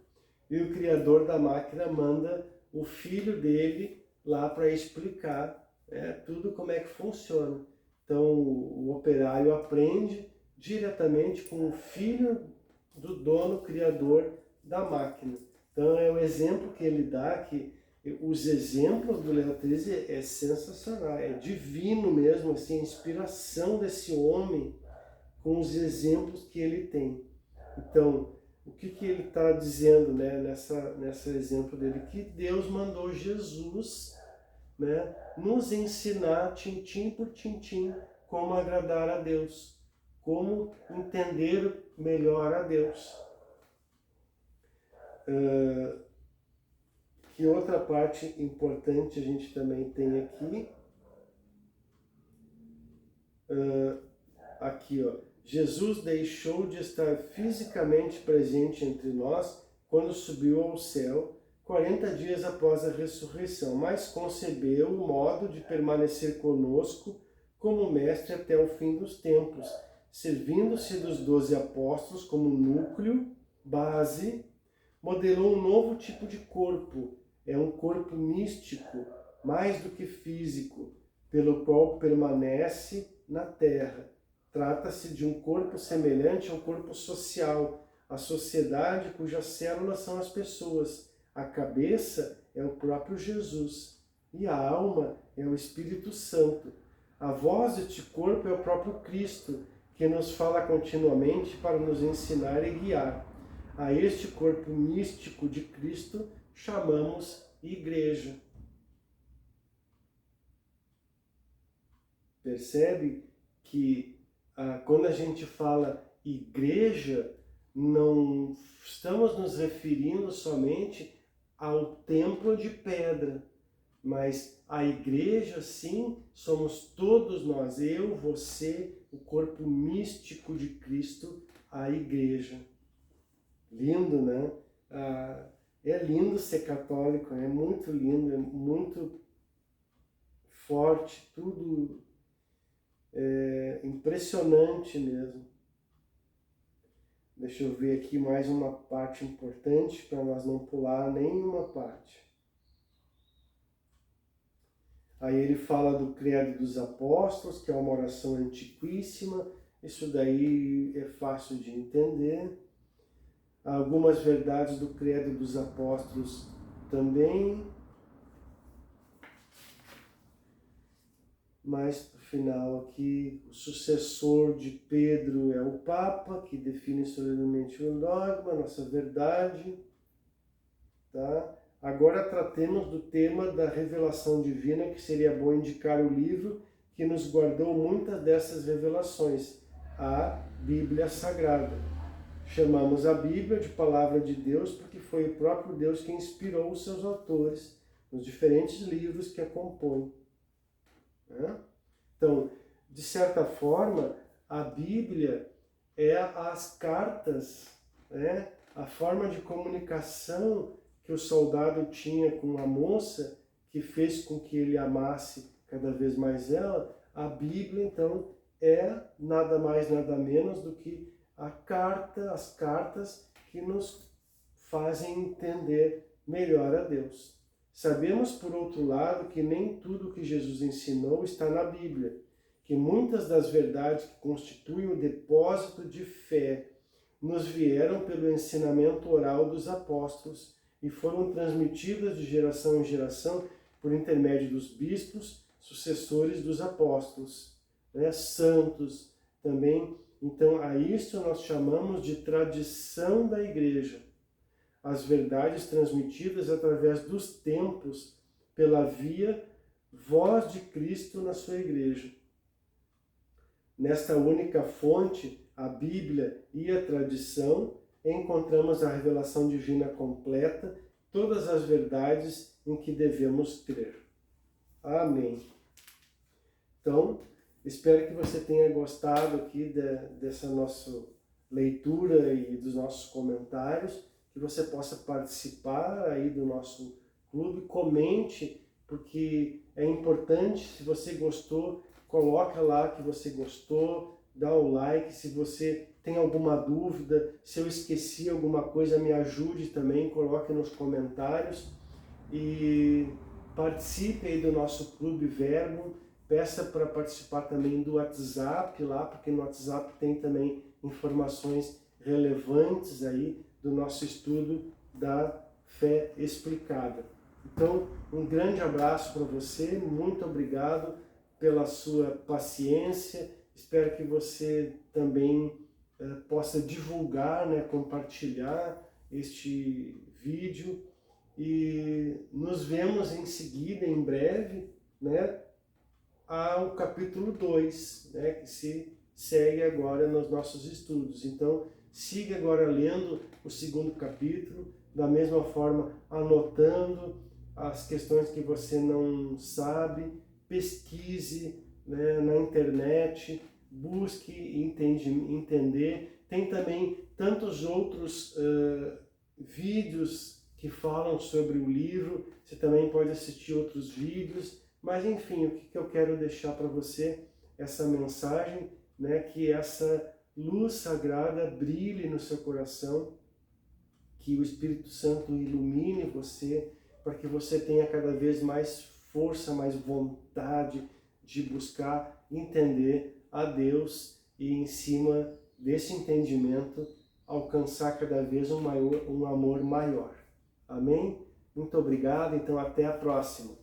e o criador da máquina manda o filho dele lá para explicar, né, tudo como é que funciona. Então, o operário aprende diretamente com o filho do dono criador da máquina. Então, é o exemplo que ele dá, que os exemplos do Leão 13 é sensacional, é divino mesmo, assim, a inspiração desse homem com os exemplos que ele tem. Então, o que ele está dizendo, né, nessa exemplo dele? Que Deus mandou Jesus, né, nos ensinar, tintim por tintim, como agradar a Deus, como entender melhor a Deus. Que outra parte importante a gente também tem aqui? Aqui, ó. Jesus deixou de estar fisicamente presente entre nós quando subiu ao céu, 40 dias após a ressurreição, mas concebeu o modo de permanecer conosco como mestre até o fim dos tempos, servindo-se dos 12 apóstolos como núcleo, base, modelou um novo tipo de corpo. É um corpo místico, mais do que físico, pelo qual permanece na terra. Trata-se de um corpo semelhante ao corpo social, a sociedade cujas células são as pessoas. A cabeça é o próprio Jesus e a alma é o Espírito Santo. A voz deste corpo é o próprio Cristo, que nos fala continuamente para nos ensinar e guiar. A este corpo místico de Cristo chamamos Igreja. Percebe que quando a gente fala igreja, não estamos nos referindo somente ao templo de pedra, mas a igreja, sim, somos todos nós, eu, você, o corpo místico de Cristo, a igreja. Lindo, né? É lindo ser católico, é muito lindo, é muito forte, tudo impressionante mesmo. Deixa eu ver aqui mais uma parte importante para nós não pular nenhuma parte. Aí ele fala do Credo dos Apóstolos, que é uma oração antiquíssima. Isso daí é fácil de entender. Algumas verdades do Credo dos Apóstolos também. Mas, no final aqui, o sucessor de Pedro é o Papa, que define solenemente o dogma, a nossa verdade. Tá? Agora tratemos do tema da revelação divina, que seria bom indicar o livro que nos guardou muitas dessas revelações, a Bíblia Sagrada. Chamamos a Bíblia de Palavra de Deus porque foi o próprio Deus que inspirou os seus autores nos diferentes livros que a compõem. Então, de certa forma, a Bíblia é as cartas, né? A forma de comunicação que o soldado tinha com a moça, que fez com que ele amasse cada vez mais ela. A Bíblia, então, é nada mais, nada menos do que as cartas que nos fazem entender melhor a Deus. Sabemos, por outro lado, que nem tudo que Jesus ensinou está na Bíblia, que muitas das verdades que constituem o depósito de fé nos vieram pelo ensinamento oral dos apóstolos e foram transmitidas de geração em geração por intermédio dos bispos, sucessores dos apóstolos, né? Santos também. Então, a isso nós chamamos de tradição da Igreja. As verdades transmitidas através dos tempos pela via voz de Cristo na sua Igreja. Nesta única fonte, a Bíblia e a tradição, encontramos a revelação divina completa, todas as verdades em que devemos crer. Amém. Então, espero que você tenha gostado aqui dessa nossa leitura e dos nossos comentários, que você possa participar aí do nosso clube, comente, porque é importante, se você gostou, coloca lá que você gostou, dá o like, se você tem alguma dúvida, se eu esqueci alguma coisa, me ajude também, coloque nos comentários e participe aí do nosso Clube Verbo, peça para participar também do WhatsApp lá, porque no WhatsApp tem também informações relevantes aí do nosso estudo da fé explicada. Então, um grande abraço para você, muito obrigado pela sua paciência. Espero que você também possa divulgar, né, compartilhar este vídeo, e nos vemos em seguida, em breve, né, ao capítulo 2, né, que se segue agora nos nossos estudos. Então, siga agora lendo o segundo capítulo, da mesma forma anotando as questões que você não sabe, pesquise, né, na internet, busque entender. Tem também tantos outros vídeos que falam sobre o livro, você também pode assistir outros vídeos, mas enfim, o que eu quero deixar para você, essa mensagem, né, que essa luz sagrada brilhe no seu coração, que o Espírito Santo ilumine você, para que você tenha cada vez mais força, mais vontade de buscar entender a Deus e, em cima desse entendimento, alcançar cada vez um amor maior. Amém? Muito obrigado, então até a próxima.